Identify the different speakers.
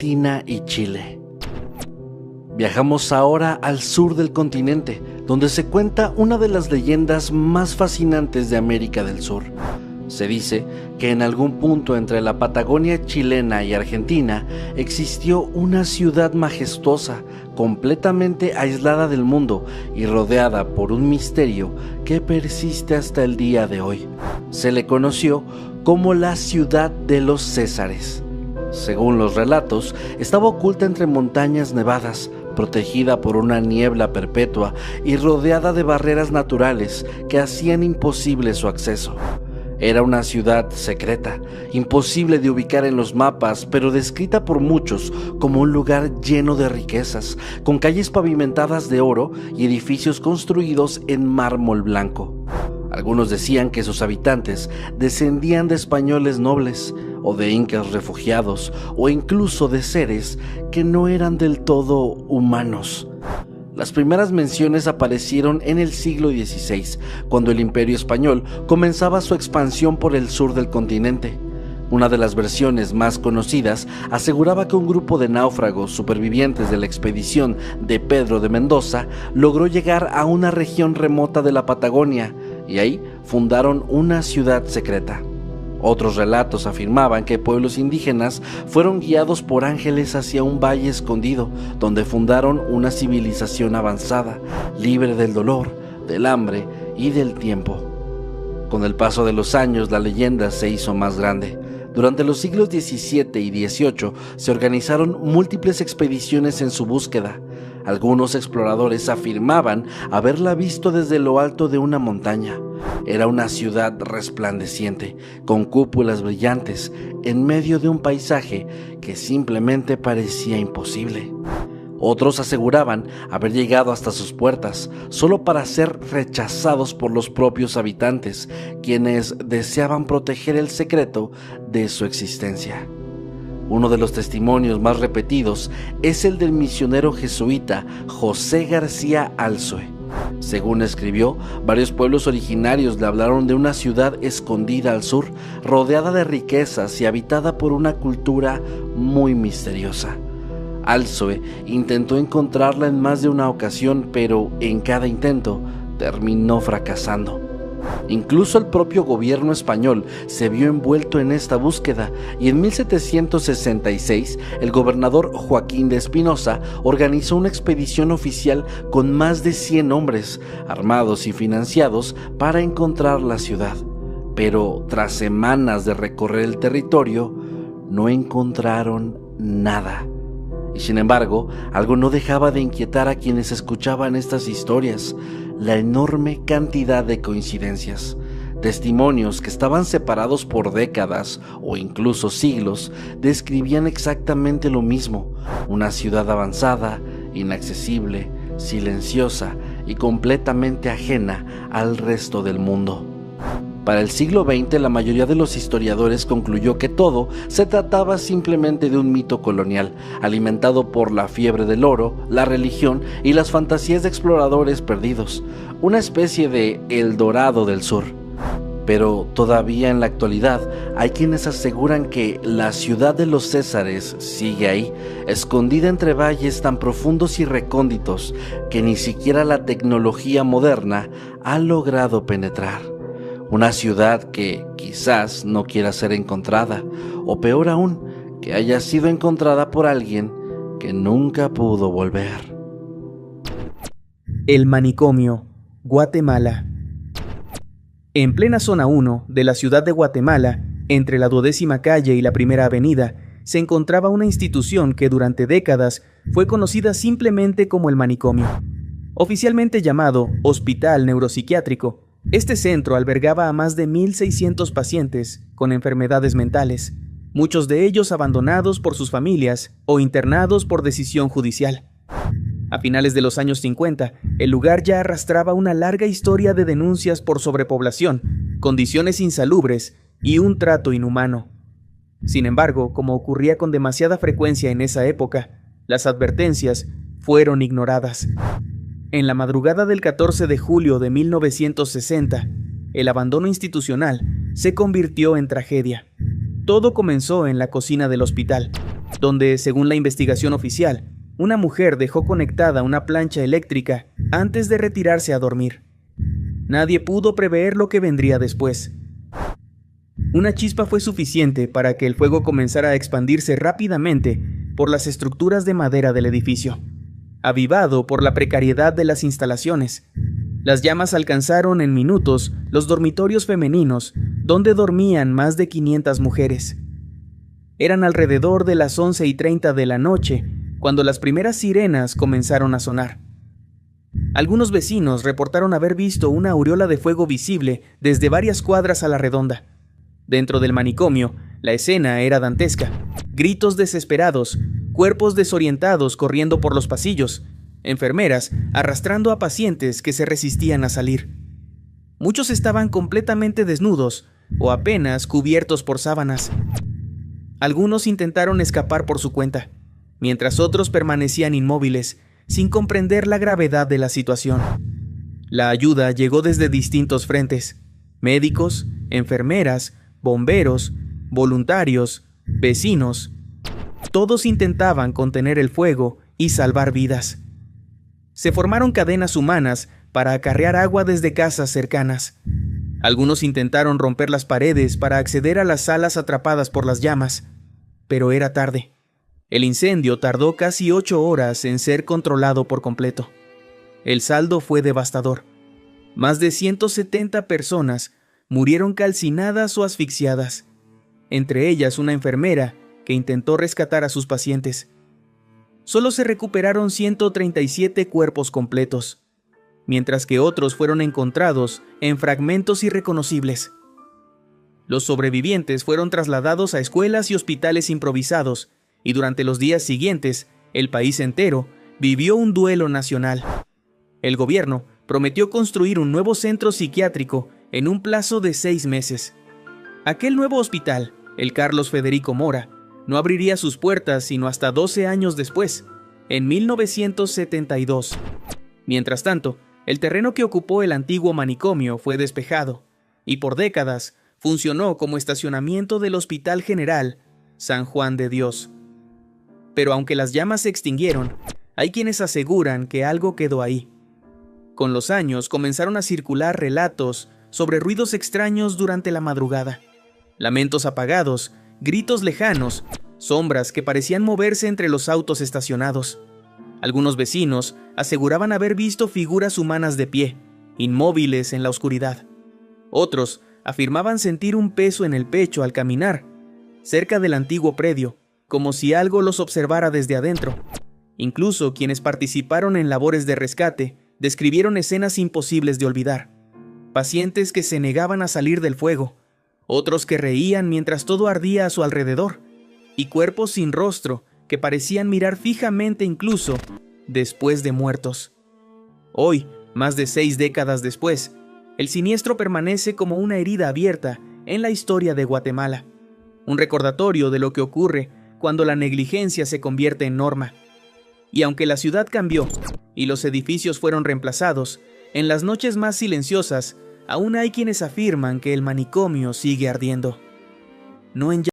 Speaker 1: Argentina y Chile. Viajamos ahora al sur del continente, donde se cuenta una de las leyendas más fascinantes de América del Sur. Se dice que en algún punto entre la Patagonia chilena y Argentina existió una ciudad majestuosa, completamente aislada del mundo y rodeada por un misterio que persiste hasta el día de hoy. Se le conoció como la ciudad de los Césares. Según los relatos, estaba oculta entre montañas nevadas, protegida por una niebla perpetua y rodeada de barreras naturales que hacían imposible su acceso. Era una ciudad secreta, imposible de ubicar en los mapas, pero descrita por muchos como un lugar lleno de riquezas, con calles pavimentadas de oro y edificios construidos en mármol blanco. Algunos decían que sus habitantes descendían de españoles nobles, o de incas refugiados, o incluso de seres que no eran del todo humanos. Las primeras menciones aparecieron en el siglo XVI, cuando el Imperio Español comenzaba su expansión por el sur del continente. Una de las versiones más conocidas aseguraba que un grupo de náufragos supervivientes de la expedición de Pedro de Mendoza logró llegar a una región remota de la Patagonia y ahí fundaron una ciudad secreta. Otros relatos afirmaban que pueblos indígenas fueron guiados por ángeles hacia un valle escondido, donde fundaron una civilización avanzada, libre del dolor, del hambre y del tiempo. Con el paso de los años, la leyenda se hizo más grande. Durante los siglos XVII y XVIII se organizaron múltiples expediciones en su búsqueda. Algunos exploradores afirmaban haberla visto desde lo alto de una montaña. Era una ciudad resplandeciente, con cúpulas brillantes, en medio de un paisaje que simplemente parecía imposible. Otros aseguraban haber llegado hasta sus puertas, solo para ser rechazados por los propios habitantes, quienes deseaban proteger el secreto de su existencia. Uno de los testimonios más repetidos es el del misionero jesuita José García Alzue. Según escribió, varios pueblos originarios le hablaron de una ciudad escondida al sur, rodeada de riquezas y habitada por una cultura muy misteriosa. Alzue intentó encontrarla en más de una ocasión, pero en cada intento terminó fracasando. Incluso el propio gobierno español se vio envuelto en esta búsqueda y en 1766 el gobernador Joaquín de Espinosa organizó una expedición oficial con más de 100 hombres, armados y financiados, para encontrar la ciudad. Pero tras semanas de recorrer el territorio, no encontraron nada. Y sin embargo, algo no dejaba de inquietar a quienes escuchaban estas historias: la enorme cantidad de coincidencias. Testimonios que estaban separados por décadas o incluso siglos describían exactamente lo mismo: una ciudad avanzada, inaccesible, silenciosa y completamente ajena al resto del mundo. Para el siglo XX, la mayoría de los historiadores concluyó que todo se trataba simplemente de un mito colonial, alimentado por la fiebre del oro, la religión y las fantasías de exploradores perdidos, una especie de El Dorado del Sur. Pero todavía en la actualidad hay quienes aseguran que la ciudad de los Césares sigue ahí, escondida entre valles tan profundos y recónditos que ni siquiera la tecnología moderna ha logrado penetrar. Una ciudad que quizás no quiera ser encontrada, o peor aún, que haya sido encontrada por alguien que nunca pudo volver.
Speaker 2: El Manicomio, Guatemala. En plena zona 1 de la ciudad de Guatemala, entre la 12ª calle y la 1ª avenida, se encontraba una institución que durante décadas fue conocida simplemente como el Manicomio. Oficialmente llamado Hospital Neuropsiquiátrico, este centro albergaba a más de 1.600 pacientes con enfermedades mentales, muchos de ellos abandonados por sus familias o internados por decisión judicial. A finales de los años 50, el lugar ya arrastraba una larga historia de denuncias por sobrepoblación, condiciones insalubres y un trato inhumano. Sin embargo, como ocurría con demasiada frecuencia en esa época, las advertencias fueron ignoradas. En la madrugada del 14 de julio de 1960, el abandono institucional se convirtió en tragedia. Todo comenzó en la cocina del hospital, donde, según la investigación oficial, una mujer dejó conectada una plancha eléctrica antes de retirarse a dormir. Nadie pudo prever lo que vendría después. Una chispa fue suficiente para que el fuego comenzara a expandirse rápidamente por las estructuras de madera del edificio, avivado por la precariedad de las instalaciones. Las llamas alcanzaron en minutos los dormitorios femeninos, donde dormían más de 500 mujeres. Eran alrededor de las 11:30 de la noche cuando las primeras sirenas comenzaron a sonar. Algunos vecinos reportaron haber visto una aureola de fuego visible desde varias cuadras a la redonda. Dentro del manicomio, la escena era dantesca. Gritos desesperados, cuerpos desorientados corriendo por los pasillos, enfermeras arrastrando a pacientes que se resistían a salir. Muchos estaban completamente desnudos o apenas cubiertos por sábanas. Algunos intentaron escapar por su cuenta, mientras otros permanecían inmóviles, sin comprender la gravedad de la situación. La ayuda llegó desde distintos frentes: médicos, enfermeras, bomberos, voluntarios, vecinos. Todos intentaban contener el fuego y salvar vidas. Se formaron cadenas humanas para acarrear agua desde casas cercanas. Algunos intentaron romper las paredes para acceder a las salas atrapadas por las llamas, pero era tarde. El incendio tardó casi 8 horas en ser controlado por completo. El saldo fue devastador. Más de 170 personas murieron calcinadas o asfixiadas, entre ellas una enfermera que intentó rescatar a sus pacientes. Solo se recuperaron 137 cuerpos completos, mientras que otros fueron encontrados en fragmentos irreconocibles. Los sobrevivientes fueron trasladados a escuelas y hospitales improvisados, y durante los días siguientes, el país entero vivió un duelo nacional. El gobierno prometió construir un nuevo centro psiquiátrico en un plazo de 6 meses. Aquel nuevo hospital, el Carlos Federico Mora, no abriría sus puertas sino hasta 12 años después, en 1972. Mientras tanto, el terreno que ocupó el antiguo manicomio fue despejado, y por décadas funcionó como estacionamiento del Hospital General San Juan de Dios. Pero aunque las llamas se extinguieron, hay quienes aseguran que algo quedó ahí. Con los años comenzaron a circular relatos sobre ruidos extraños durante la madrugada, lamentos apagados, gritos lejanos, sombras que parecían moverse entre los autos estacionados. Algunos vecinos aseguraban haber visto figuras humanas de pie, inmóviles en la oscuridad. Otros afirmaban sentir un peso en el pecho al caminar, cerca del antiguo predio, como si algo los observara desde adentro. Incluso quienes participaron en labores de rescate describieron escenas imposibles de olvidar. Pacientes que se negaban a salir del fuego, otros que reían mientras todo ardía a su alrededor, y cuerpos sin rostro que parecían mirar fijamente incluso después de muertos. Hoy, más de 6 décadas después, el siniestro permanece como una herida abierta en la historia de Guatemala, un recordatorio de lo que ocurre cuando la negligencia se convierte en norma. Y aunque la ciudad cambió y los edificios fueron reemplazados, en las noches más silenciosas aún hay quienes afirman que el manicomio sigue ardiendo. No en